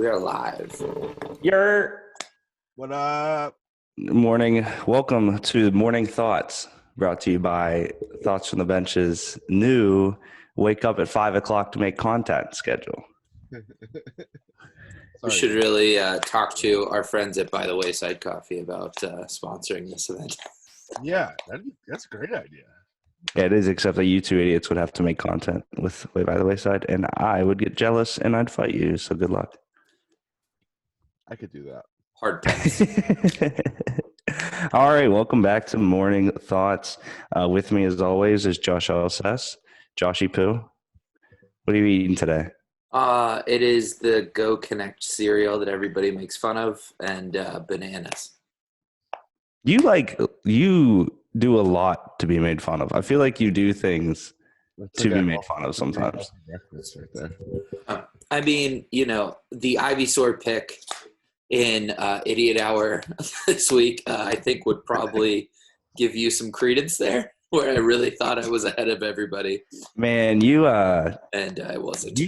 We are live. What up? Morning. Welcome to Morning Thoughts, brought to you by Thoughts from the Bench's new wake up at 5 o'clock to make content schedule. We should really talk to our friends at By the Wayside Coffee about sponsoring this event. Yeah, that's a great idea. Yeah, it is, except that you two idiots would have to make content with Way by the Wayside, and I would get jealous and I'd fight you, so good luck. I could do that. Hard pass. All right, welcome back to Morning Thoughts. With me, as always, is Josh Elsass. Joshy Poo, what are you eating today? It is the Go Connect cereal that everybody makes fun of, and bananas. You do a lot to be made fun of. I feel like you do things to be made fun of sometimes. Breakfast right there. I mean, the Ivysaur pick in Idiot Hour this week, I think would probably give you some credence there, where I really thought I was ahead of everybody. Man, and I wasn't.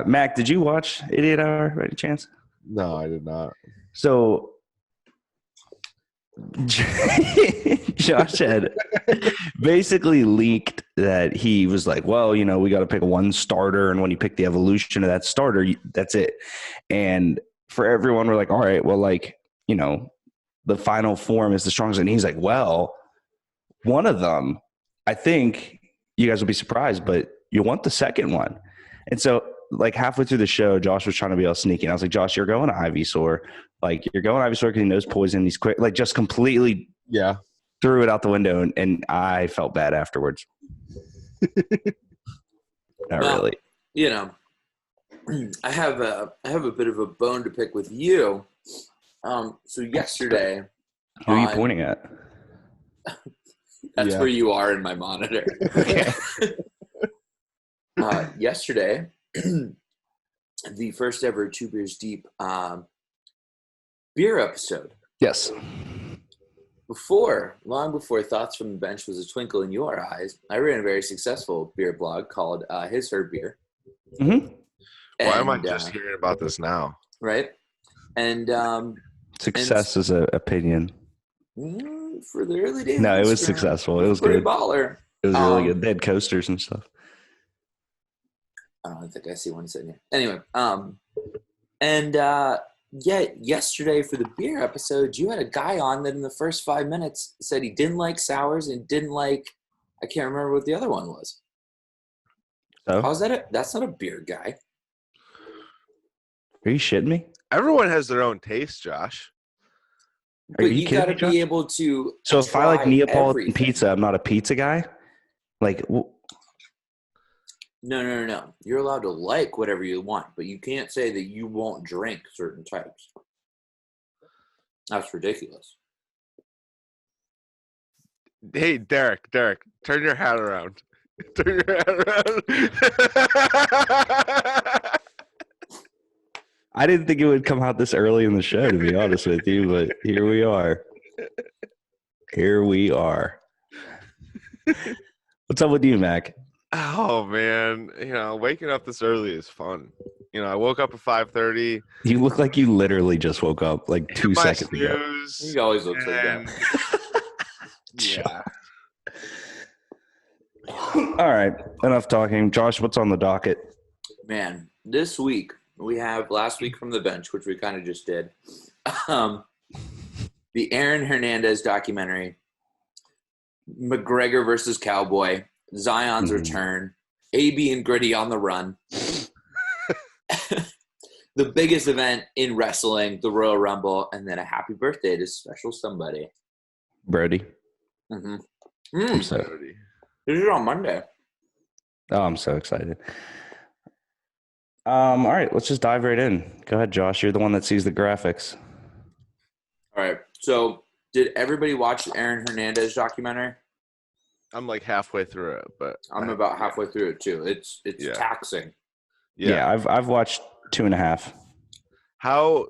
Mac, did you watch Idiot Hour by any chance? No, I did not. So Josh had basically leaked that he was like, well, we got to pick one starter, and when you pick the evolution of that starter, that's it. And for everyone, we're like, all right, well, the final form is the strongest. And he's like, well, one of them, I think you guys will be surprised, but you want the second one. And so halfway through the show, Josh was trying to be all sneaky. And I was like, Josh, you're going to Ivysaur. You're going to Ivysaur because he knows poison. He's quick. just completely threw it out the window. And I felt bad afterwards. Not really. I have a bit of a bone to pick with you. So yesterday, who are you pointing at? That's where you are in my monitor. Okay. Yesterday, the first ever Two Beers Deep beer episode. Yes. Long before Thoughts from the Bench was a twinkle in your eyes, I ran a very successful beer blog called His Her Beer. Mm-hmm. Why am I just hearing about this now? Right. And success is an opinion. For the early days. No, it was successful. It was pretty good. Baller. It was really good. They had coasters and stuff. I don't think I see one sitting here. Anyway, yesterday for the beer episode, you had a guy on that in the first 5 minutes said he didn't like sours and didn't like, I can't remember what the other one was. Oh? How's that? That's not a beer guy. Are you shitting me? Everyone has their own taste, Josh. But you got to be able to. So if I like Neapolitan pizza, I'm not a pizza guy? No. You're allowed to like whatever you want, but you can't say that you won't drink certain types. That's ridiculous. Hey, Derek, turn your hat around. Turn your hat around. I didn't think it would come out this early in the show, to be honest with you, but here we are. What's up with you, Mac? Oh, man. Waking up this early is fun. I woke up at 5:30. You look like you literally just woke up 2 seconds ago. He always looks like that. Yeah. All right. Enough talking. Josh, what's on the docket? Man, this week we have Last Week from the Bench, which we kind of just did. The Aaron Hernandez documentary, McGregor versus Cowboy, Zion's return, AB and Gritty on the run, the biggest event in wrestling, the Royal Rumble, and then a happy birthday to special somebody. Brody. Mm-hmm. I'm so This is on Monday. Oh, I'm so excited. All right, let's just dive right in. Go ahead, Josh. You're the one that sees the graphics. All right. So, did everybody watch the Aaron Hernandez documentary? I'm halfway through it, but I'm about halfway through it too. It's taxing. Yeah, I've watched 2.5. How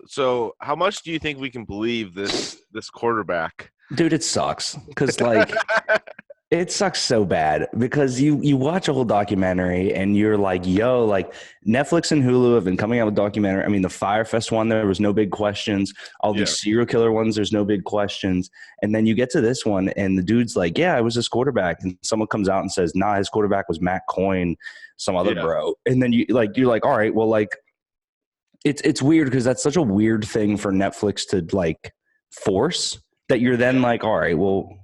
much do you think we can believe this quarterback? Dude, it sucks because It sucks so bad because you watch a whole documentary and you're like, yo, like Netflix and Hulu have been coming out with documentary. I mean, the Firefest one, there was no big questions. All these serial killer ones, there's no big questions. And then you get to this one and the dude's like, yeah, I was his quarterback. And someone comes out and says, nah, his quarterback was Matt Coyne, some other bro. And then you're like, all right, well, like it's weird because that's such a weird thing for Netflix to like force that you're then like, all right, well,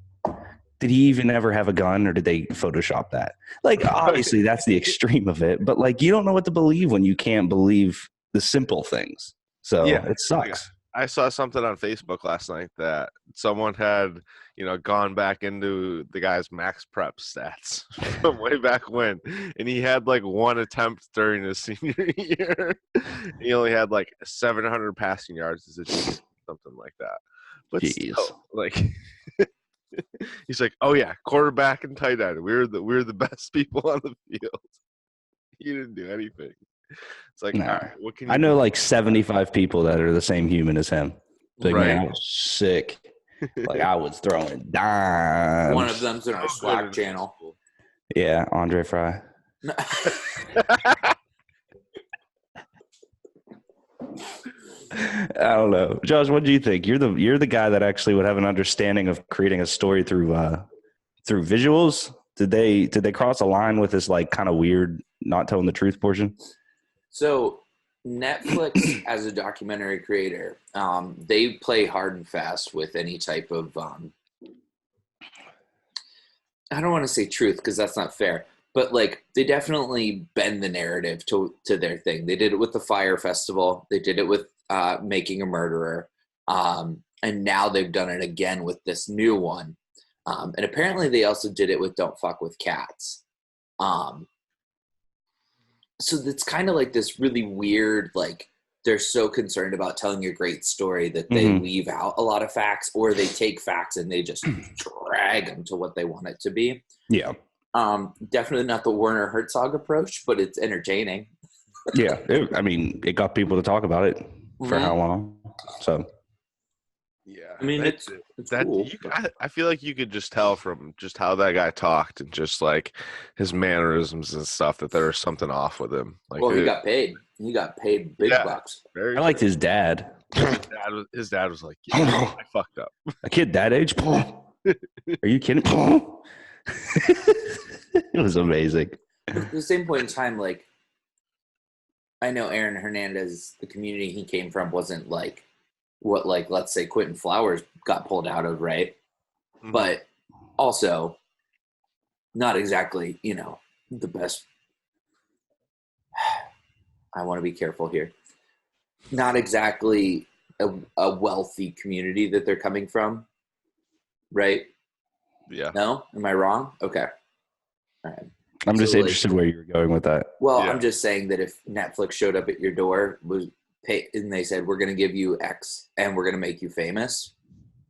did he even ever have a gun or did they Photoshop that? Like, obviously that's the extreme of it, but like, you don't know what to believe when you can't believe the simple things. So it sucks. I saw something on Facebook last night that someone had, gone back into the guy's max prep stats from way back when, and he had like one attempt during his senior year. He only had like 700 passing yards as a junior, something like that. But still, like, he's like, oh yeah, quarterback and tight end. We're the best people on the field. He didn't do anything. It's like, all right, what can you know like 75 people that are the same human as him. Like, man, I was sick. Like, I was throwing dimes. One of them's in our Slack channel. Yeah, Andre Fry. I don't know, Josh. What do you think? You're the guy that actually would have an understanding of creating a story through visuals. Did they cross a line with this like kind of weird not telling the truth portion? So Netflix, as a documentary creator, they play hard and fast with any type of I don't want to say truth because that's not fair, but like they definitely bend the narrative to their thing. They did it with the Fire Festival. They did it with Making a Murderer. And now they've done it again with this new one. And apparently they also did it with Don't Fuck with Cats. So it's kind of like this really weird, like they're so concerned about telling a great story that they leave out a lot of facts, or they take facts and they just drag them to what they want it to be. Yeah. Definitely not the Werner Herzog approach, but it's entertaining. Yeah. It got people to talk about it for how long? So. Yeah. I mean, it's cool. I feel like you could just tell from just how that guy talked and just like his mannerisms and stuff that there was something off with him. Like, well, he got paid. He got paid big bucks. I liked his dad. His dad was like, yeah, I fucked up. A kid that age? Are you kidding? It was amazing. At the same point in time, like, I know Aaron Hernandez, the community he came from wasn't like what, like, let's say Quentin Flowers got pulled out of, right? Mm-hmm. But also not exactly, the best. I want to be careful here. Not exactly a wealthy community that they're coming from, right? Yeah. No? Am I wrong? Okay. All right. I'm just interested where you're going with that. Well, yeah. I'm just saying that if Netflix showed up at your door and they said, we're going to give you X and we're going to make you famous,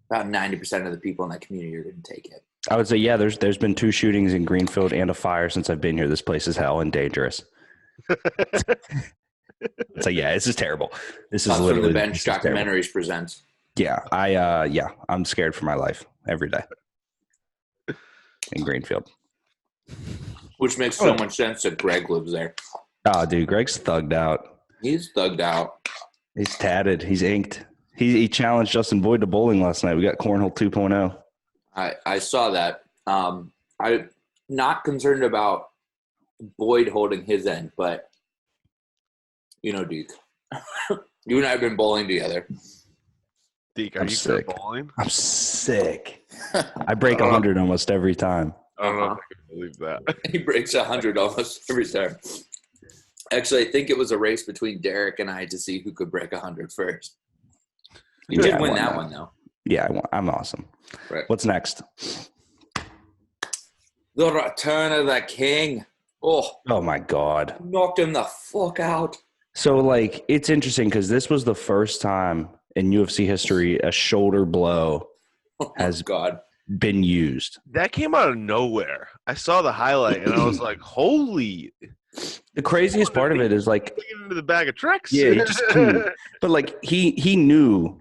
about 90% of the people in that community are going to take it. I would say, yeah, there's been 2 shootings in Greenfield and a fire since I've been here. This place is hell and dangerous. It's like, yeah, this is terrible. This is literally the Bench Documentaries presents. Yeah, I'm scared for my life every day in Greenfield. Which makes so much sense that Greg lives there. Oh, dude, Greg's thugged out. He's thugged out. He's tatted. He's inked. He challenged Justin Boyd to bowling last night. We got Cornhole 2.0. I saw that. I'm not concerned about Boyd holding his end, but Deke. You and I have been bowling together. Deke, are you still bowling? I'm sick. I break 100 almost every time. I don't know if I can believe that. He breaks 100 almost every time. Actually, I think it was a race between Derek and I to see who could break 100 first. You did win that one, though. Yeah, I'm awesome. Right. What's next? The Return of the King. Oh my God. Knocked him the fuck out. So, like, it's interesting because this was the first time in UFC history a shoulder blow has been used. That came out of nowhere. I saw the highlight and I was like, holy. The craziest part of it is like get into the bag of tricks. Yeah, he just but like he knew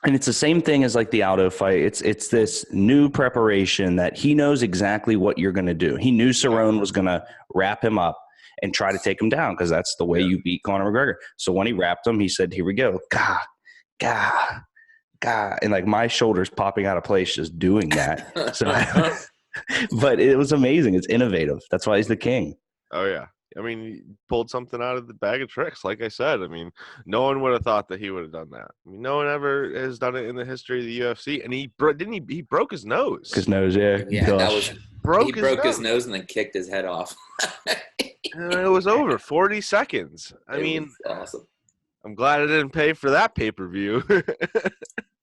And it's the same thing as like the Aldo fight. It's this new preparation that he knows exactly what you're going to do. He knew Cerrone was going to wrap him up and try to take him down because that's the way you beat Conor McGregor. So when he wrapped him, he said, "Here we go, gah, gah, gah," and like my shoulders popping out of place just doing that. So, but it was amazing. It's innovative. That's why he's the king. Oh yeah. I mean, he pulled something out of the bag of tricks. Like I said, I mean, no one would have thought that he would have done that. I mean, no one ever has done it in the history of the UFC. And he broke his nose. His nose, yeah. Yeah, Gosh. that was he broke his nose and then kicked his head off. And it was over 40 seconds. I mean, awesome. I'm glad I didn't pay for that pay-per-view. The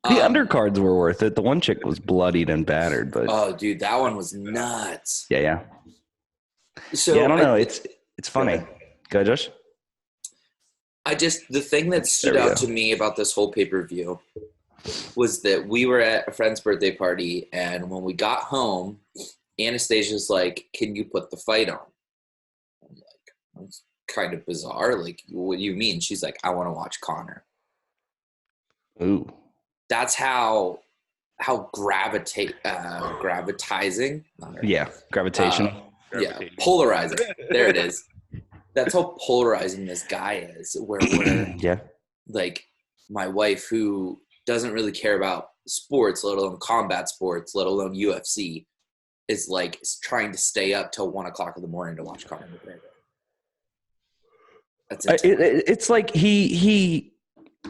undercards were worth it. The one chick was bloodied and battered, but oh, dude, that one was nuts. Yeah. So yeah, I don't know. It's funny. Go ahead, Josh. The thing that stood out to me about this whole pay-per-view was that we were at a friend's birthday party, and when we got home, Anastasia's like, "Can you put the fight on?" I'm like, "That's kind of bizarre. Like, what do you mean?" She's like, "I want to watch Conor." Ooh. That's how gravitizing. Yeah, gravitational. Yeah, polarizing. There it is. That's how polarizing this guy is. Where like my wife, who doesn't really care about sports, let alone combat sports, let alone UFC, is trying to stay up till 1 o'clock in the morning to watch Conor McGregor. That's it's like he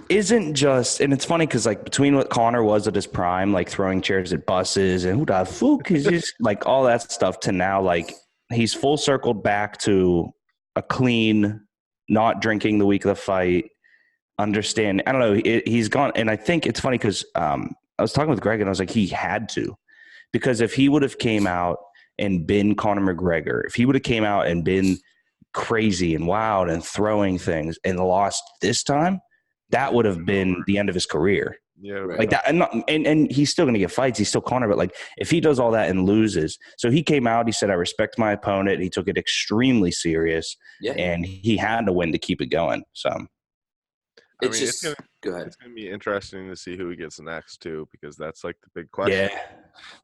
isn't just, and it's funny because like between what Conor was at his prime, like throwing chairs at buses and who the fuck is just like all that stuff, to now like he's full circled back to a clean, not drinking the week of the fight. Understand? I don't know. He's gone, and I think it's funny because I was talking with Greg and I was like, he had to, because if he would have came out and been Conor McGregor, if he would have came out and been crazy and wild and throwing things and lost this time, that would have been the end of his career. Yeah, right. Like that, and he's still going to get fights. He's still Conor, but like if he does all that and loses, so he came out. He said, "I respect my opponent." He took it extremely serious, and he had to win to keep it going. So it's go ahead. It's going to be interesting to see who he gets next too, because that's like the big question. Yeah,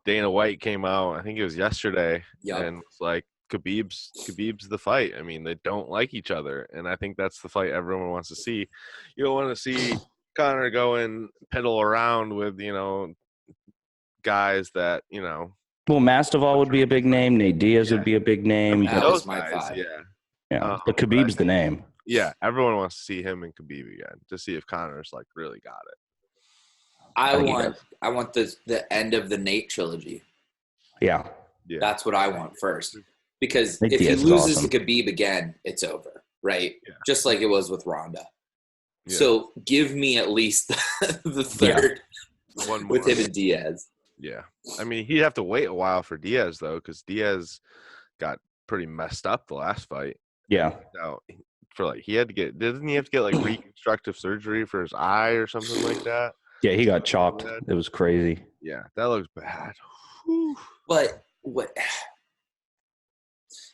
Dana White came out, I think it was yesterday, and was like, Khabib's the fight. I mean, they don't like each other, and I think that's the fight everyone wants to see. You don't want to see Conor go and piddle around with, guys that, Well, Masvidal would be a big name. Nate Diaz would be a big name. Those guys, yeah. But Khabib's the name. Yeah, everyone wants to see him and Khabib again to see if Conor's like really got it. I want the end of the Nate trilogy. Yeah. That's what I want first. Because Nate if Diaz he loses awesome. to Khabib again, it's over, right? Yeah. Just like it was with Ronda. Yeah. So give me at least the third one with more. him and Diaz. Yeah. I mean, he'd have to wait a while for Diaz, though, because Diaz got pretty messed up the last fight. Yeah. Now, didn't he have to get like reconstructive surgery for his eye or something like that? Yeah, he got chopped. It was crazy. Yeah, that looks bad. Whew. But what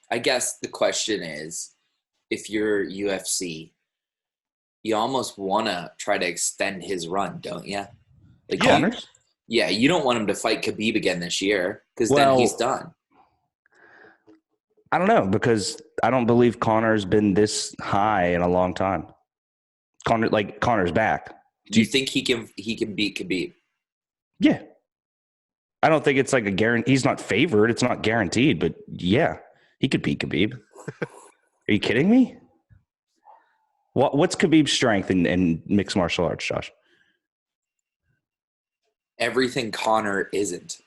I guess the question is, if you're UFC, you almost want to try to extend his run, don't you? Like Connor's? Yeah, you don't want him to fight Khabib again this year because then he's done. I don't know, because I don't believe Connor's been this high in a long time. Connor's back. Do you think he can beat Khabib? Yeah. I don't think it's like a guarantee. He's not favored. It's not guaranteed, but yeah, he could beat Khabib. Are you kidding me? What's Khabib's strength in mixed martial arts, Josh? Everything Conor isn't.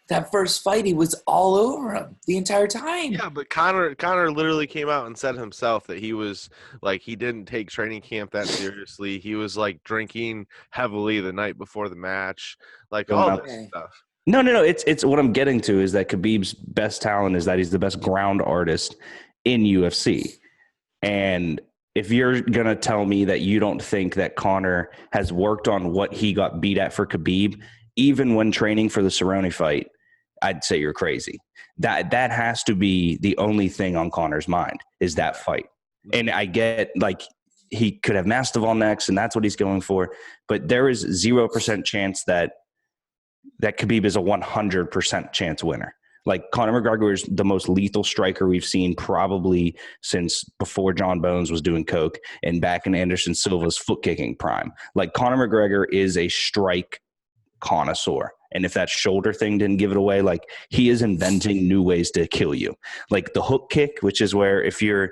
That first fight, he was all over him the entire time. Yeah, but Conor literally came out and said himself that he was like, he didn't take training camp that seriously. He was like drinking heavily the night before the match, like all this stuff. No. It's what I'm getting to is that Khabib's best talent is that he's the best ground artist in UFC. And if you're going to tell me that you don't think that Conor has worked on what he got beat at for Khabib, even when training for the Cerrone fight, I'd say you're crazy. That has to be the only thing on Conor's mind is that fight. And I get, like, he could have Masvidal next, and that's what he's going for. But there is 0% chance that Khabib is a 100% chance winner. Like, Conor McGregor is the most lethal striker we've seen probably since before John Bones was doing coke and back in Anderson Silva's foot kicking prime. Like, Conor McGregor is a strike connoisseur. And if that shoulder thing didn't give it away, like, he is inventing new ways to kill you. Like the hook kick, which is where if you're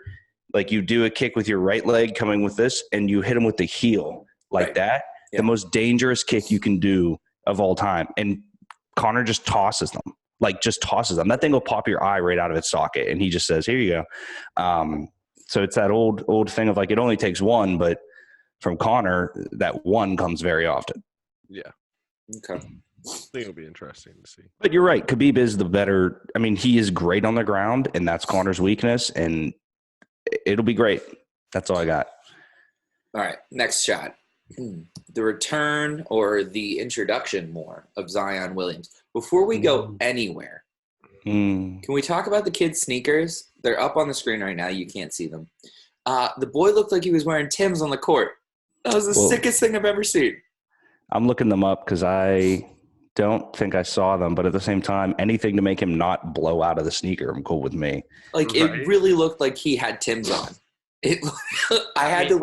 like, you do a kick with your right leg coming with this and you hit him with the heel like that, the most dangerous kick you can do of all time. And Conor just tosses them. Like, just tosses them. That thing will pop your eye right out of its socket. And he just says, here you go. So it's that old thing of like, it only takes one, but from Conor, that one comes very often. Yeah. Okay. I think it'll be interesting to see. But you're right. Khabib is the better. I mean, he is great on the ground, and that's Conor's weakness. And it'll be great. That's all I got. All right. Next shot. The return or the introduction more of Zion Williams. Before we go anywhere, can we talk about the kids' sneakers? They're up on the screen right now. You can't see them. The boy looked like he was wearing Tim's on the court. That was the sickest thing I've ever seen. I'm looking them up because I don't think I saw them, but at the same time, anything to make him not blow out of the sneaker, I'm cool with me. Like, it really looked like he had Tim's on. I had to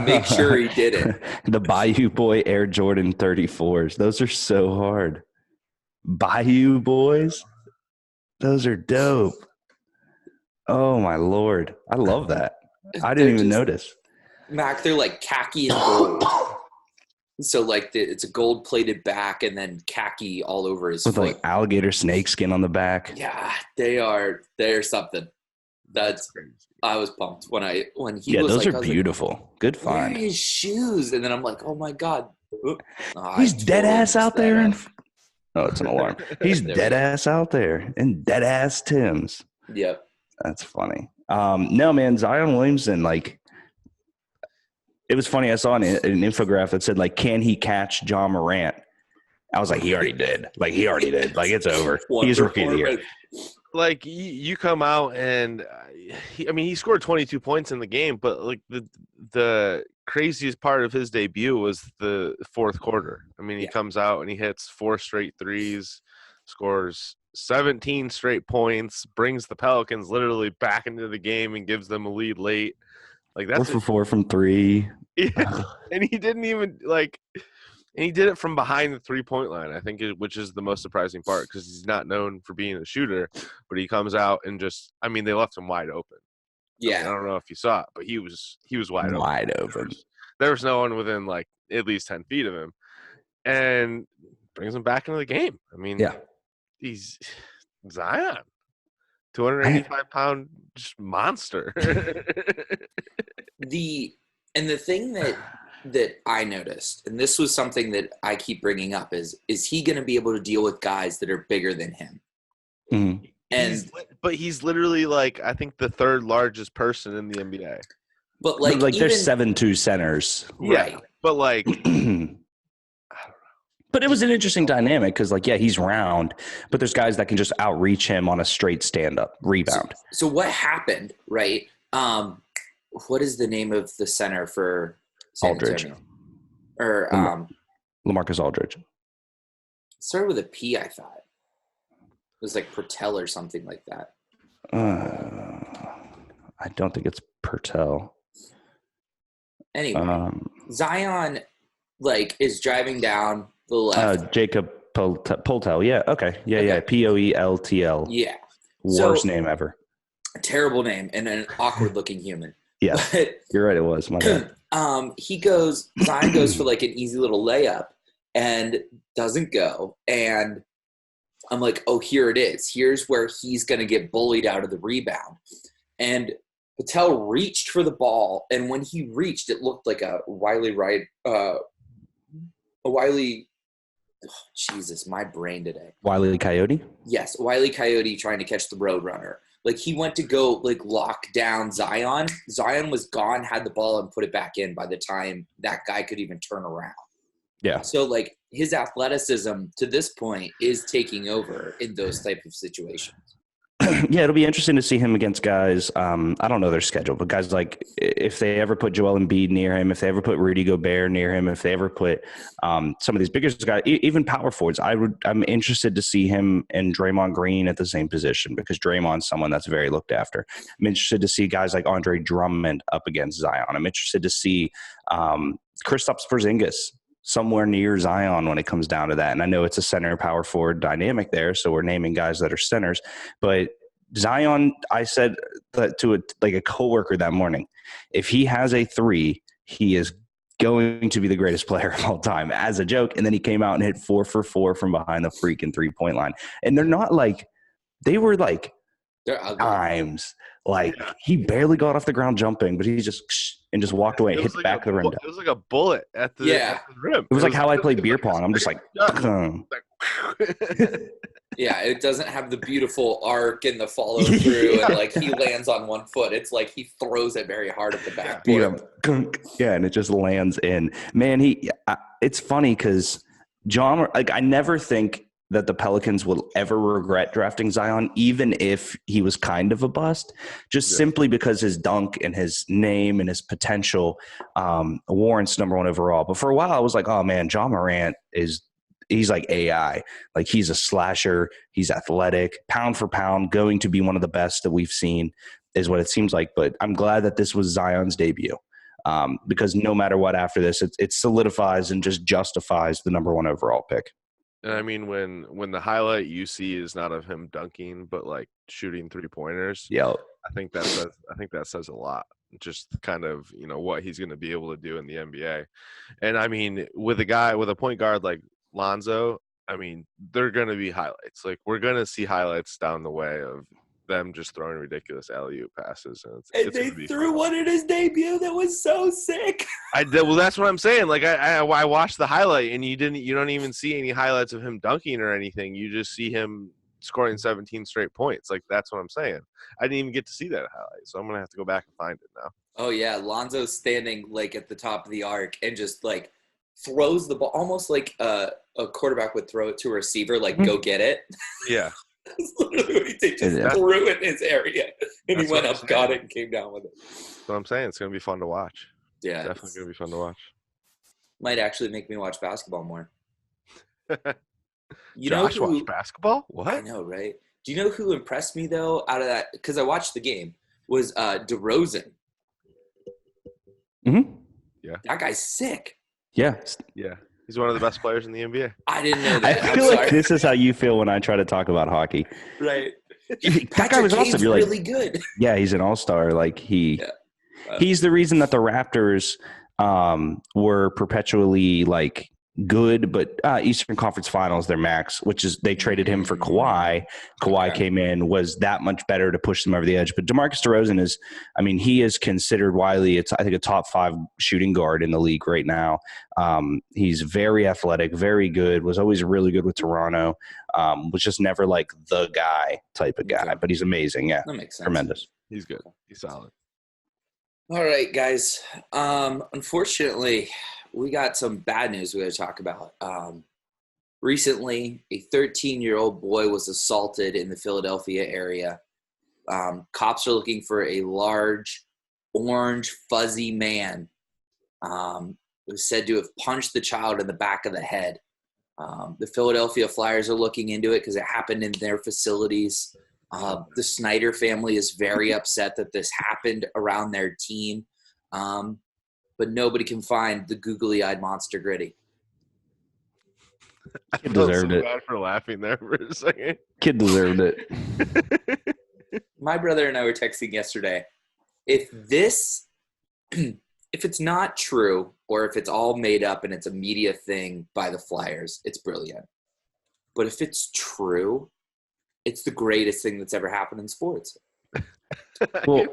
make sure he did it. The Bayou Boy Air Jordan 34s. Those are so hard. Bayou Boys. Those are dope. Oh my Lord. I love that. I didn't even notice. Mac, they're like khaki and gold. So like it's a gold plated back and then khaki all over his foot. With like alligator snake skin on the back. Yeah, they're something. That's crazy. I was pumped when he was those like, are beautiful. Like, good find. Where are his shoes? And then I'm like, oh my God. He's dead ass out there. Oh, it's an alarm. He's dead ass out there in dead ass Tim's. Yep. That's funny. No, man, Zion Williamson, like, it was funny. I saw an infographic that said, like, can he catch John Morant? I was like, he already did. Like, it's over. He's rookie of the year. Like, you come out and he scored 22 points in the game, but like the craziest part of his debut was the fourth quarter. I mean, he comes out and he hits 4 straight threes, scores 17 straight points, brings the Pelicans literally back into the game and gives them a lead late. Like, that's 4 for 4 from 3. Yeah. And he didn't even and he did it from behind the 3-point line, I think, which is the most surprising part because he's not known for being a shooter. But he comes out and they left him wide open. Yeah. I don't know if you saw it, but he was wide open. Wide open. There was no one within, like, at least 10 feet of him. And brings him back into the game. I mean, he's Zion. 285-pound monster. The thing that I noticed, and this was something that I keep bringing up, is he going to be able to deal with guys that are bigger than him? Mm-hmm. But he's literally, like, I think the third largest person in the NBA. But there's 7'2" centers, right? Yeah, but like, I don't know. But it was an interesting dynamic because, like, he's round, but there's guys that can just outreach him on a straight stand-up rebound. So what happened, right? What is the name of the center for San Aldridge? Antonio? Or LaMarcus Aldridge. It started with a P, I thought. It was like Pertel or something like that. I don't think it's Pertel. Anyway, Zion, like, is driving down the left. Jacob Poltel. Yeah. Okay. Yeah. Poeltl. Yeah. Worst name ever. A terrible name and an awkward-looking human. Yeah. But, you're right. It was. My bad. Zion goes for like an easy little layup and doesn't go. And I'm like, oh, here it is. Here's where he's going to get bullied out of the rebound. And Patel reached for the ball, and when he reached, it looked like a Jesus, my brain today. Wile E. Coyote? Yes, Wile E. Coyote trying to catch the Roadrunner. Like, he went to go, like, lock down Zion. Zion was gone, had the ball, and put it back in by the time that guy could even turn around. Yeah. So, like, his athleticism to this point is taking over in those type of situations. Yeah, it'll be interesting to see him against guys. I don't know their schedule, but guys like if they ever put Joel Embiid near him, if they ever put Rudy Gobert near him, if they ever put some of these biggest guys, even power forwards, I'm interested to see him and Draymond Green at the same position because Draymond's someone that's very looked after. I'm interested to see guys like Andre Drummond up against Zion. I'm interested to see Kristaps Porzingis somewhere near Zion when it comes down to that. And I know it's a center power forward dynamic there, so we're naming guys that are centers. But Zion, I said that to a coworker that morning, if he has a 3, he is going to be the greatest player of all time as a joke. And then he came out and hit 4 for 4 from behind the freaking 3-point line. And they're not like – they were like times. Like he barely got off the ground jumping, but he just walked away and hit the back of the rim. It was like a bullet at the rim. It was like how I play beer pong. I'm just like, yeah, it doesn't have the beautiful arc and the follow through, and like he lands on one foot. It's like he throws it very hard at the backboard. Yeah, and it just lands in. Man, it's funny because John, like I never think that the Pelicans will ever regret drafting Zion, even if he was kind of a bust, simply because his dunk and his name and his potential warrants number 1 overall. But for a while, I was like, oh man, John Morant he's like AI. Like he's a slasher. He's athletic, pound for pound, going to be one of the best that we've seen is what it seems like. But I'm glad that this was Zion's debut because no matter what after this, it solidifies and just justifies the number 1 overall pick. And I mean, when the highlight you see is not of him dunking, but like shooting 3-pointers, yeah, I think that says a lot. Just kind of what he's going to be able to do in the NBA. And I mean, with a point guard like Lonzo, I mean, they're going to be highlights. Like we're going to see highlights down the way of them just throwing ridiculous alley-oop passes, and they threw one in his debut that was so sick. Well, that's what I'm saying. Like I watched the highlight, and you don't even see any highlights of him dunking or anything. You just see him scoring 17 straight points. Like that's what I'm saying. I didn't even get to see that highlight, so I'm gonna have to go back and find it now. Oh yeah, Lonzo's standing like at the top of the arc and just like throws the ball almost like a quarterback would throw it to a receiver, like go get it. Yeah. That's literally what he did. Just threw it in his area. And he went up, got it, and came down with it. That's what I'm saying. It's going to be fun to watch. Yeah. It's definitely going to be fun to watch. Might actually make me watch basketball more. Josh watch basketball? What? I know, right? Do you know who impressed me, though, out of that? Because I watched the game. Was DeRozan. Mm-hmm. Yeah. That guy's sick. Yeah. Yeah. He's one of the best players in the NBA. I didn't know that. I feel like this is how you feel when I try to talk about hockey. Right. That guy was awesome. You're really good. Yeah, he's an all-star. Like he's the reason that the Raptors were perpetually like good, but Eastern Conference Finals, their max, which is they traded him for Kawhi. Kawhi came in, was that much better to push them over the edge. But DeMarcus DeRozan is, I mean, he is considered widely, I think, a top 5 shooting guard in the league right now. He's very athletic, very good, was always really good with Toronto, was just never like the guy type of guy, but he's amazing. Yeah, that makes sense. Tremendous. He's good. He's solid. All right, guys. Unfortunately, we got some bad news we got to talk about. Recently, a 13-year-old boy was assaulted in the Philadelphia area. Cops are looking for a large, orange, fuzzy man who was said to have punched the child in the back of the head. The Philadelphia Flyers are looking into it because it happened in their facilities. The Snyder family is very upset that this happened around their team. But nobody can find the googly-eyed monster Gritty. Kid deserved it. Bad for laughing there for a second. Kid deserved it. My brother and I were texting yesterday. If it's not true, or if it's all made up and it's a media thing by the Flyers, it's brilliant. But if it's true, it's the greatest thing that's ever happened in sports. Well,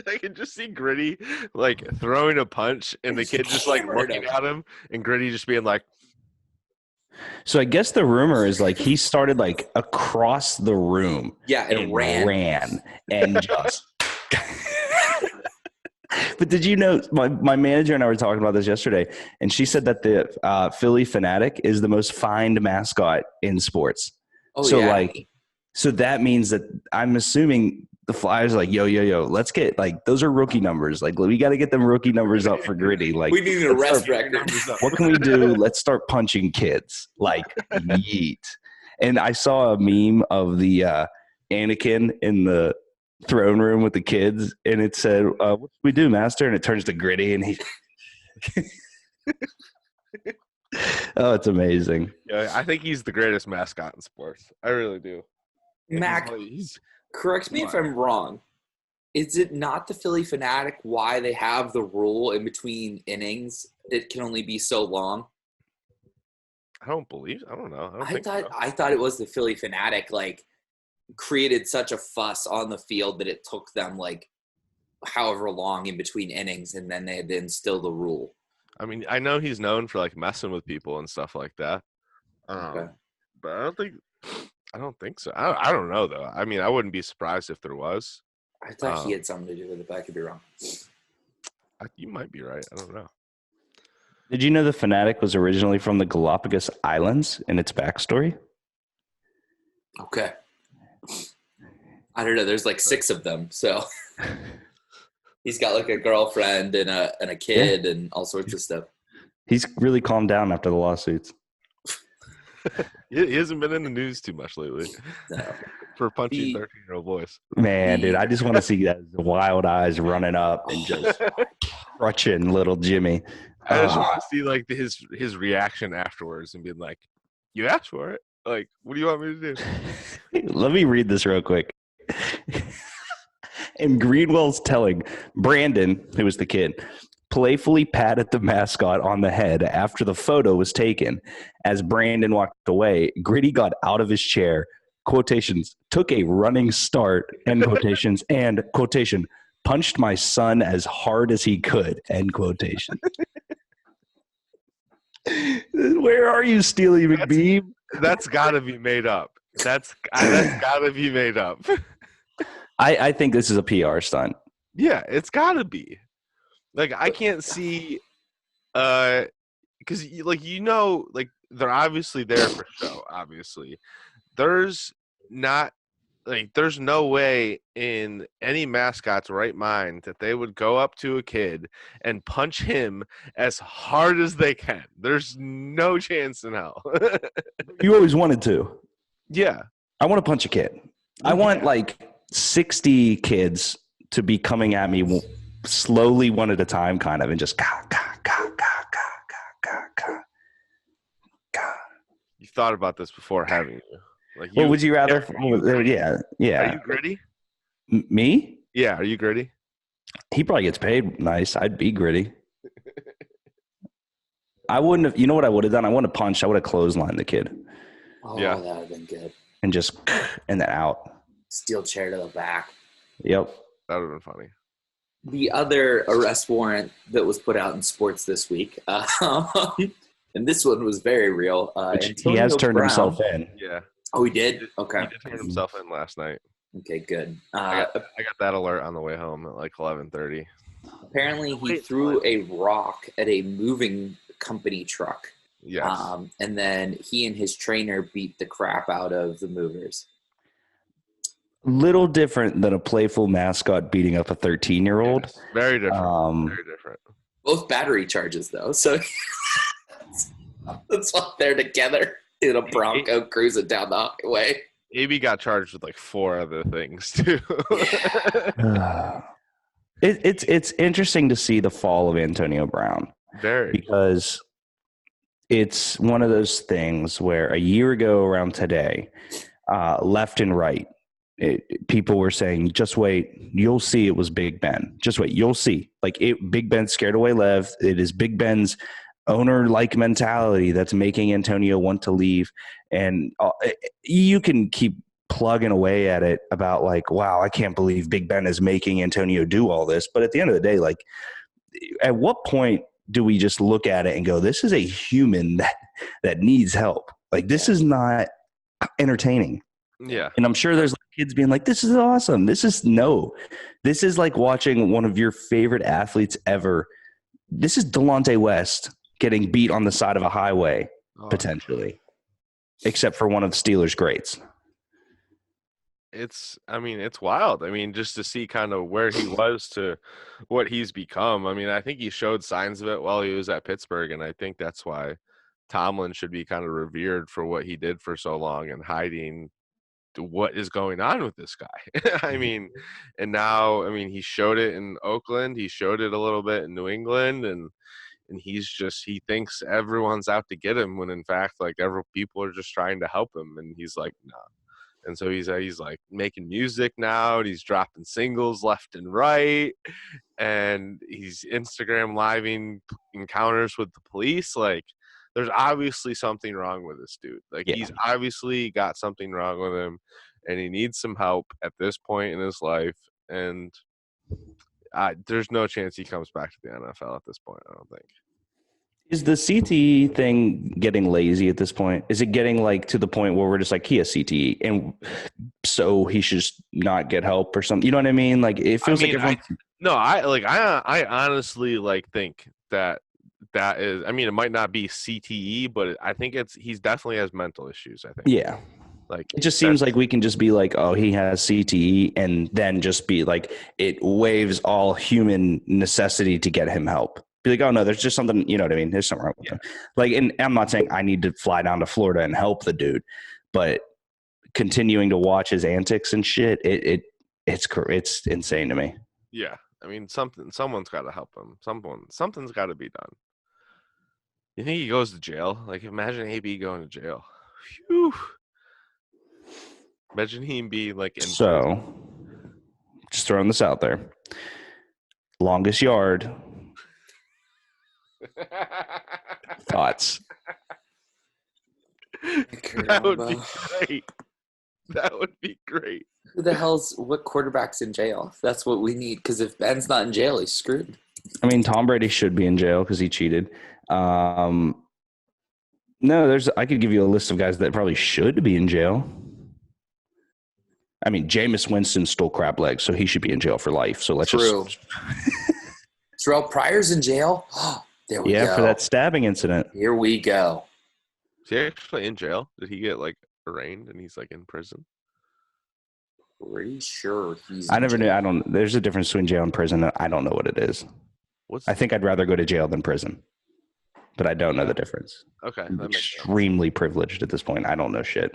I can just see Gritty like throwing a punch and the kid just like looking at him and Gritty just being like. So I guess the rumor is like he started like across the room. Yeah, and ran and just. But did you know my manager and I were talking about this yesterday, and she said that the Philly Fanatic is the most fined mascot in sports. Oh, so yeah. like So that means that I'm assuming the Flyers are like, yo, let's get like those are rookie numbers. Like we got to get them rookie numbers up for Gritty. Like we need an arrest record. What can we do? Let's start punching kids. Like yeet. And I saw a meme of the Anakin in the throne room with the kids, and it said, "What do we do, Master?" And it turns to Gritty, and he. Oh, it's amazing. Yeah, I think he's the greatest mascot in sports. I really do. Mac, correct me if I'm wrong. Is it not the Philly Fanatic why they have the rule in between innings that can only be so long? I don't know. I thought it was the Philly Fanatic like created such a fuss on the field that it took them like however long in between innings, and then they had to instill the rule. I mean, I know he's known for like messing with people and stuff like that. Okay. But I don't think so. I don't know though. I mean, I wouldn't be surprised if there was. I thought he had something to do with it, but I could be wrong. You might be right. I don't know. Did you know the Fanatic was originally from the Galapagos Islands in its backstory? Okay. I don't know. There's like 6 of them, so he's got like a girlfriend and a kid and all sorts of stuff. He's really calmed down after the lawsuits. He hasn't been in the news too much lately. No. For punching 13-year-old boys. Man, dude, I just want to see that wild eyes running up and just crutching little Jimmy. I just want to see like his reaction afterwards and being like, "You asked for it. Like, what do you want me to do?" Let me read this real quick. And Greenwell's telling Brandon, who was the kid, playfully patted the mascot on the head after the photo was taken. As Brandon walked away, Gritty got out of his chair, quotations, took a running start, end quotations, and quotation, punched my son as hard as he could, end quotation. Where are you, Steely McBeam? That's got to be made up. That's got to be made up. I think this is a PR stunt. Yeah, it's got to be. Like, I can't see because, like, like, they're obviously there for show, obviously. There's no way in any mascot's right mind that they would go up to a kid and punch him as hard as they can. There's no chance in hell. You always wanted to. Yeah. I want to punch a kid. I want like 60 kids to be coming at me slowly one at a time kind of and just ka. You thought about this before, haven't you? Like, well, would you rather? Yeah. Are you Gritty? Me? Yeah. Are you Gritty? He probably gets paid nice. I'd be Gritty. I wouldn't have. You know what I would have done? I wouldn't have punched. I would have clotheslined the kid. Oh, yeah. That would have been good. And just and then out. Steel chair to the back. Yep. That would have been funny. The other arrest warrant that was put out in sports this week, and this one was very real. He has turned himself in. Yeah. Oh, he did? Okay. He did turn himself in last night. Okay, good. I got that alert on the way home at like 11:30. Apparently, he threw a rock at a moving company truck. Yes. And then he and his trainer beat the crap out of the movers. Little different than a playful mascot beating up a 13-year-old. Yes. Very different. Very different. Both battery charges, though. So that's why they're together in a Bronco cruising down the highway. AB got charged with like 4 other things too. It's interesting to see the fall of Antonio Brown. Because it's one of those things where a year ago around today, left and right, people were saying, just wait, you'll see it was Big Ben. Just wait, you'll see. Like Big Ben scared away Lev. It is Big Ben's owner-like mentality that's making Antonio want to leave. And you can keep plugging away at it about like, wow, I can't believe Big Ben is making Antonio do all this. But at the end of the day, like, at what point do we just look at it and go, this is a human that needs help? Like, this is not entertaining. Yeah. And I'm sure there's kids being like, this is awesome. This is like watching one of your favorite athletes ever. This is Delonte West getting beat on the side of a highway, potentially, except for one of the Steelers' greats. I mean, it's wild. I mean, just to see kind of where he was to what he's become. I mean, I think he showed signs of it while he was at Pittsburgh, and I think that's why Tomlin should be kind of revered for what he did for so long and hiding what is going on with this guy. I mean, and now, I mean, he showed it in Oakland, he showed it a little bit in New England, and he thinks everyone's out to get him when in fact, like, people are just trying to help him, and he's like, no. And so he's like making music now, and he's dropping singles left and right, and he's Instagram living encounters with the police. Like, there's obviously something wrong with this dude. Like, Yeah. he's obviously got something wrong with him, and he needs some help at this point in his life. And there's no chance he comes back to the NFL at this point, I don't think. Is the CTE thing getting lazy at this point? Is it getting like to the point where we're just like, he has CTE and so he should just not get help or something? You know what I mean? Like, it feels like everyone. I honestly like think that is, I mean, it might not be CTE, but I think he's definitely has mental issues, I think. Yeah. Like, it just seems like we can just be like, oh, he has CTE, and then just be like, it waives all human necessity to get him help. Be like, oh no, there's just something, you know what I mean? There's something wrong with him. Like, and I'm not saying I need to fly down to Florida and help the dude, but continuing to watch his antics and shit, it's insane to me. Yeah. I mean, someone's got to help him. Something's got to be done. You think he goes to jail? Like, imagine AB going to jail. Phew. Imagine him being like in So, just throwing this out there. Longest yard. Thoughts? That would be great. That would be great. What quarterback's in jail? That's what we need, because if Ben's not in jail, he's screwed. I mean, Tom Brady should be in jail because he cheated. No, I could give you a list of guys that probably should be in jail. I mean, Jameis Winston stole crab legs, so he should be in jail for life. So let's just. Terrell Pryor's in jail. There we go. Yeah, for that stabbing incident. Here we go. Is he actually in jail? Did he get like arraigned and he's like in prison? Pretty sure he's. I never knew. There's a difference between jail and prison. I don't know what it is. I think I'd rather go to jail than prison, but I don't know the difference. Okay, I'm extremely privileged at this point. I don't know shit.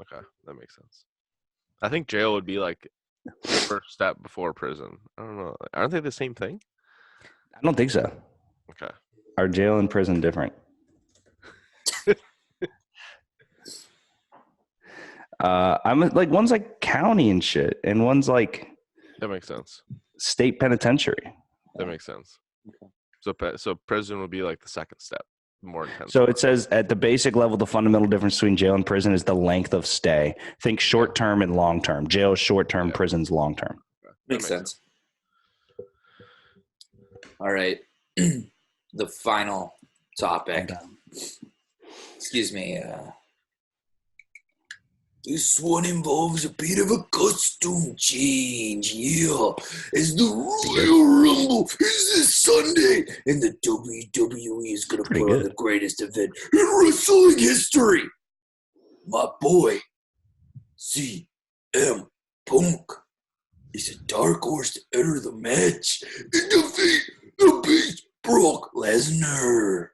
Okay, that makes sense. I think jail would be like the first step before prison. I don't know. Aren't they the same thing? I don't think so. Okay. Are jail and prison different? I'm like, one's like county and shit, and one's like that makes sense. State penitentiary. That makes sense. So prison would be like the second step, more intense. So it says at the basic level, the fundamental difference between jail and prison is the length of stay. Think short term and long term. Jail is short term, prison's long term. Makes sense. All right. The final topic. Excuse me. This one involves a bit of a costume change, yeah. As the Royal Rumble is this Sunday, and the WWE is going to put on the greatest event in wrestling history. My boy, CM Punk, is a dark horse to enter the match and defeat the Beast Brock Lesnar.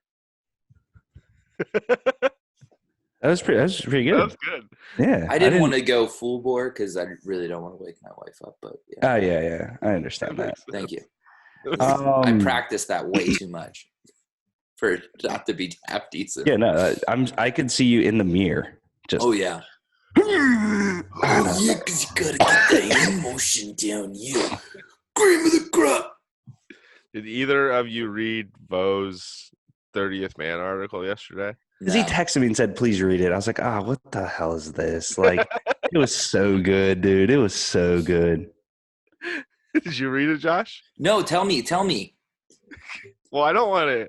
That was pretty good. That was good. Yeah. I didn't want to go full bore because I really don't want to wake my wife up, but yeah. Oh, yeah. I understand that. Thank you. I practiced that way too much for it not to be half decent. Yeah, no, I could see you in the mirror. Just. Oh, yeah. Oh, yeah, because you got to get that emotion down, yeah. Cream of the crop. Did either of you read Vo's 30th Man article yesterday? Because he texted me and said, please read it. I was like, what the hell is this? Like, it was so good, dude. It was so good. Did you read it, Josh? No, tell me. Well, I don't want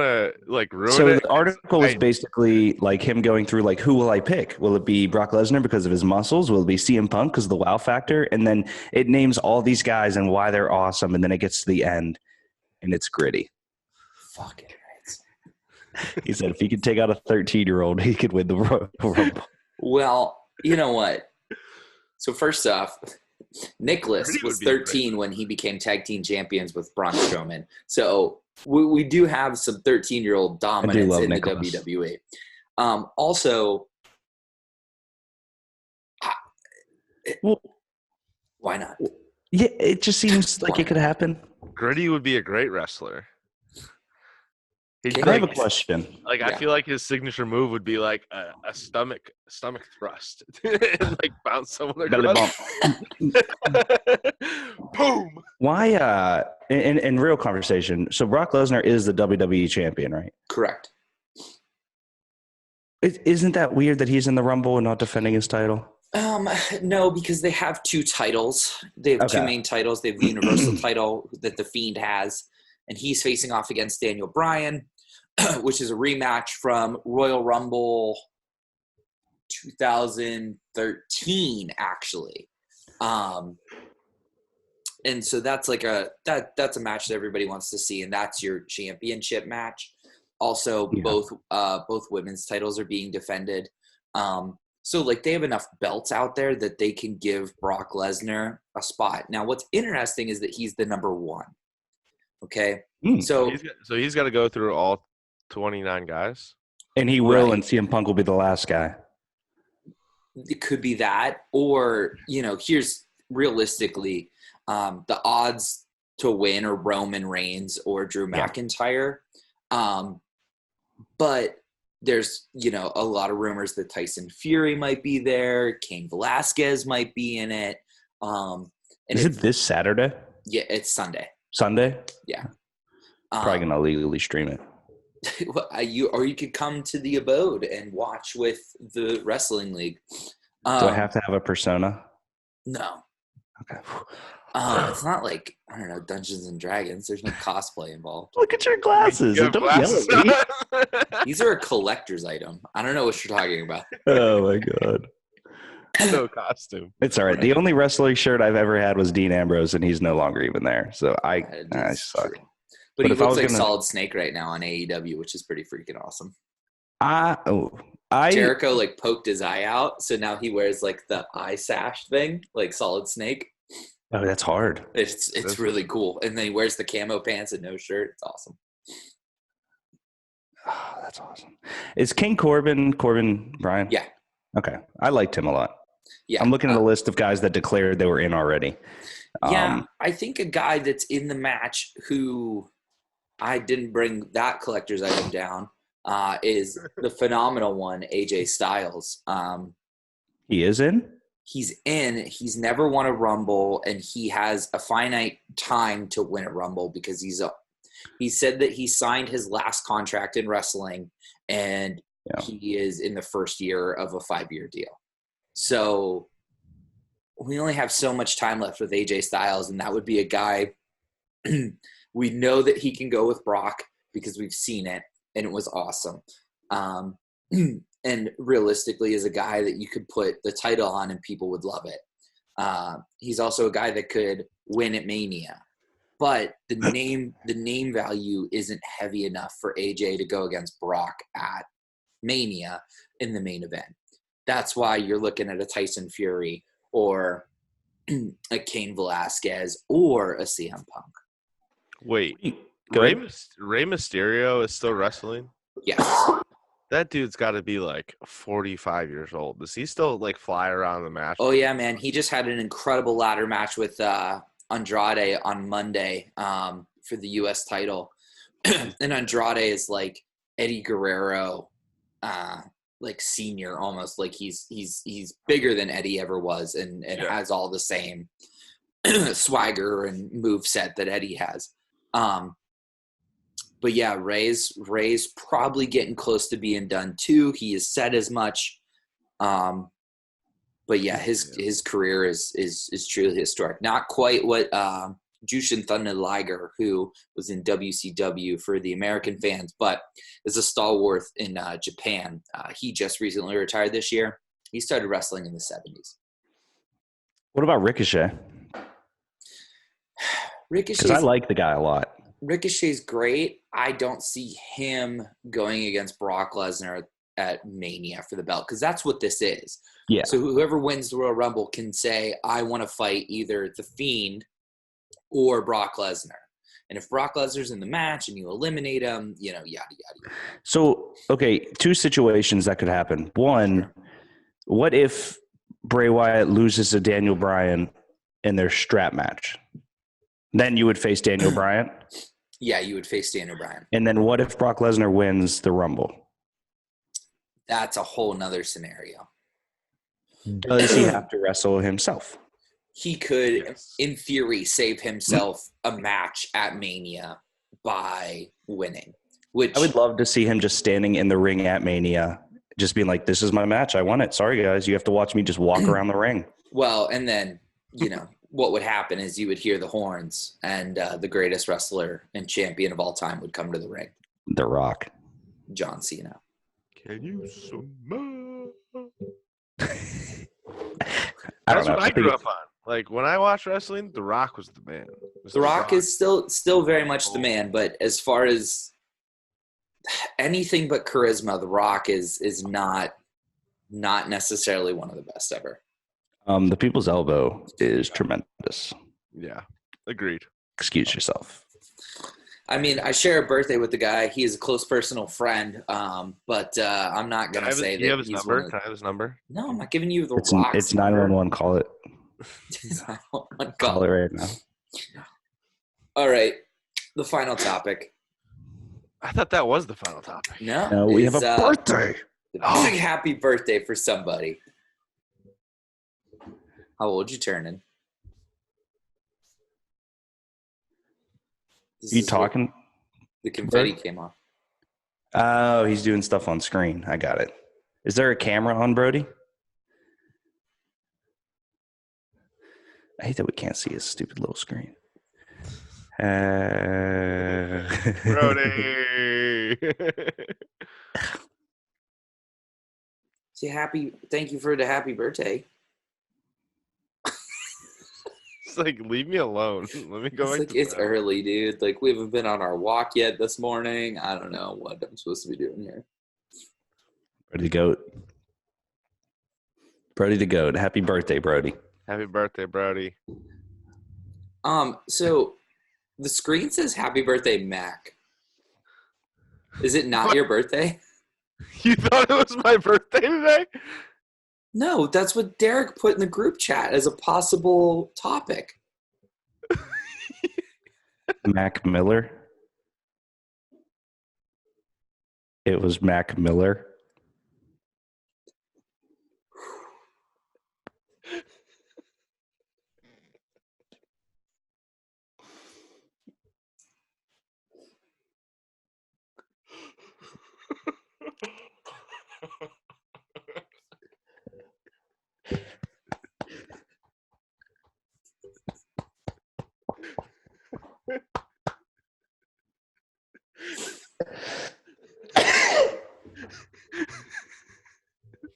to like ruin it. So the article was basically like him going through like, who will I pick? Will it be Brock Lesnar because of his muscles? Will it be CM Punk because of the wow factor? And then it names all these guys and why they're awesome. And then it gets to the end and it's gritty. Fucking right. He said if he could take out a 13-year-old, he could win the Rumble. Well, you know what? So first off, Nicholas was 13 when he became tag team champions with Braun Strowman. So we do have some 13-year-old dominance in Nicholas. the WWE. Also, Well, why not? yeah, it just seems like it could happen. Gritty would be a great wrestler. I have a question. Like, I feel like his signature move would be like a stomach thrust and like bounce someone Belly across. Boom. Why? In real conversation. So Brock Lesnar is the WWE champion, right? Correct. Isn't that weird that he's in the Rumble and not defending his title? No, because they have two titles. They have two main titles. They have the Universal title that The Fiend has, and he's facing off against Daniel Bryan, which is a rematch from Royal Rumble 2013, actually. And so that's like that's a match that everybody wants to see, and that's your championship match. Also, both women's titles are being defended. So like they have enough belts out there that they can give Brock Lesnar a spot. Now, what's interesting is that he's the number one. Okay, so he's got to go through all 29 guys, and he will, and CM Punk will be the last guy. It could be that, or here's realistically, the odds to win are Roman Reigns or Drew McIntyre, but there's a lot of rumors that Tyson Fury might be there, Cain Velasquez might be in it. Is it this Saturday? Yeah, it's Sunday. Sunday? Yeah. Probably gonna legally stream it. You could come to the abode and watch with the wrestling league. Do I have to have a persona? No. Okay. It's not like, I don't know, Dungeons and Dragons. There's no cosplay involved. Look at your glasses. Don't yell at me. These are a collector's item. I don't know what you're talking about. Oh my god. No costume. It's all right. The only wrestling shirt I've ever had was Dean Ambrose, and he's no longer even there. So I suck. True. But he looks like Solid Snake right now on AEW, which is pretty freaking awesome. Jericho like poked his eye out, so now he wears like the eye sash thing, like Solid Snake. Oh, that's hard. It's really cool. And then he wears the camo pants and no shirt. It's awesome. Oh, that's awesome. Is King Corbin Bryan? Yeah. Okay. I liked him a lot. Yeah. I'm looking at a list of guys that declared they were in already. I think a guy that's in the match who I didn't bring that collector's item down is the phenomenal one, AJ Styles. He is in? He's in. He's never won a Rumble, and he has a finite time to win a Rumble because he said that he signed his last contract in wrestling, and he is in the first year of a 5-year deal. So we only have so much time left with AJ Styles, and that would be a guy we know that he can go with Brock because we've seen it, and it was awesome. And realistically is a guy that you could put the title on and people would love it. He's also a guy that could win at Mania. But the name value isn't heavy enough for AJ to go against Brock at Mania in the main event. That's why you're looking at a Tyson Fury or a Cain Velasquez or a CM Punk. Wait, Rey Mysterio is still wrestling? Yes. That dude's got to be like 45 years old. Does he still like fly around the match? Oh, yeah, man. He just had an incredible ladder match with Andrade on Monday for the U.S. title. And Andrade is like Eddie Guerrero, like senior almost. Like he's bigger than Eddie ever was and has all the same swagger and moveset that Eddie has. But yeah, Ray's probably getting close to being done too. He has said as much. But yeah, his career is truly historic. Not quite what Jushin Thunder Liger, who was in WCW for the American fans, but is a stalwart in Japan. He just recently retired this year. He started wrestling in the 70s. What about Ricochet? Because I like the guy a lot. Ricochet's great. I don't see him going against Brock Lesnar at Mania for the belt, because that's what this is. Yeah. So whoever wins the Royal Rumble can say, I want to fight either The Fiend or Brock Lesnar. And if Brock Lesnar's in the match and you eliminate him, yada, yada. So, okay, two situations that could happen. One, what if Bray Wyatt loses to Daniel Bryan in their strap match? Then you would face Daniel Bryan? Yeah, you would face Daniel Bryan. And then what if Brock Lesnar wins the Rumble? That's a whole nother scenario. Does he have to wrestle himself? He could, in theory, save himself a match at Mania by winning. Which I would love to see him just standing in the ring at Mania, just being like, this is my match. I won it. Sorry, guys. You have to watch me just walk around the ring. Well, and then, what would happen is you would hear the horns and the greatest wrestler and champion of all time would come to the ring. The Rock. John Cena. Can you smell? That's what I grew up on. Like, when I watched wrestling, The Rock was the man. The Rock is still very much the man, but as far as anything but charisma, The Rock is not necessarily one of the best ever. The People's Elbow is tremendous. Yeah, agreed. Excuse yourself. I mean, I share a birthday with the guy. He is a close personal friend, but I'm not going to say that. Do you have his he's number? one of- Can I have his number? No, I'm not giving you the It's Rock's 911. Call it. number. Call it right now. All right, the final topic. I thought that was the final topic. No, we have a birthday. Big happy birthday for somebody. How old you turning? You talking? The confetti came off. Oh, he's doing stuff on screen. I got it. Is there a camera on Brody? I hate that we can't see his stupid little screen. Brody. Say thank you for the happy birthday. It's like, leave me alone. Let me go back to It's bed. early, dude. Like, we haven't been on our walk yet this morning. I don't know what I'm supposed to be doing here. Brody the Goat. Brody the Goat. Happy birthday, Brody. Happy birthday, Brody. So the screen says happy birthday, Mac. Is it not your birthday? You thought it was my birthday today? No, that's what Derek put in the group chat as a possible topic. Mac Miller. It was Mac Miller.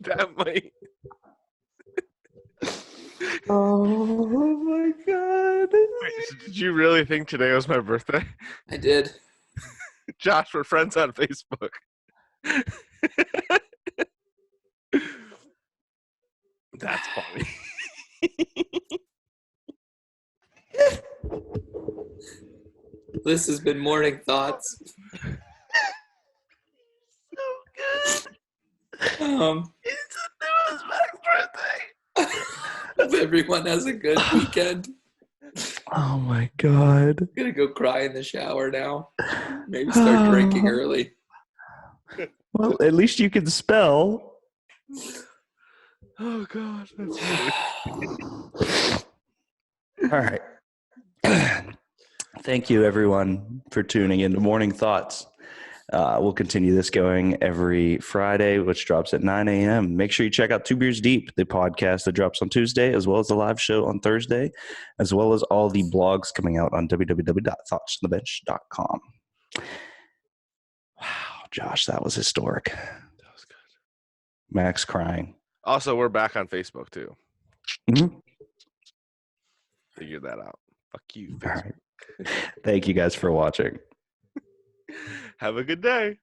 That might. Oh my God. Wait, so did you really think today was my birthday? I did. Josh, we're friends on Facebook. That's funny. This has been Morning Thoughts. It was Mac's birthday. Hope everyone has a good weekend. Oh my God. I'm gonna go cry in the shower now. Maybe start drinking early. Well, at least you can spell. Oh, God. That's funny. All right. Thank you, everyone, for tuning in to Morning Thoughts. We'll continue this going every Friday, which drops at 9 a.m. Make sure you check out Two Beers Deep, the podcast that drops on Tuesday, as well as the live show on Thursday, as well as all the blogs coming out on www.thoughtsonthebench.com. Wow, Josh, that was historic. That was good. Max crying. Also, we're back on Facebook, too. Mm-hmm. Figure that out. Fuck you, All Facebook. right. Thank you guys for watching. Have a good day.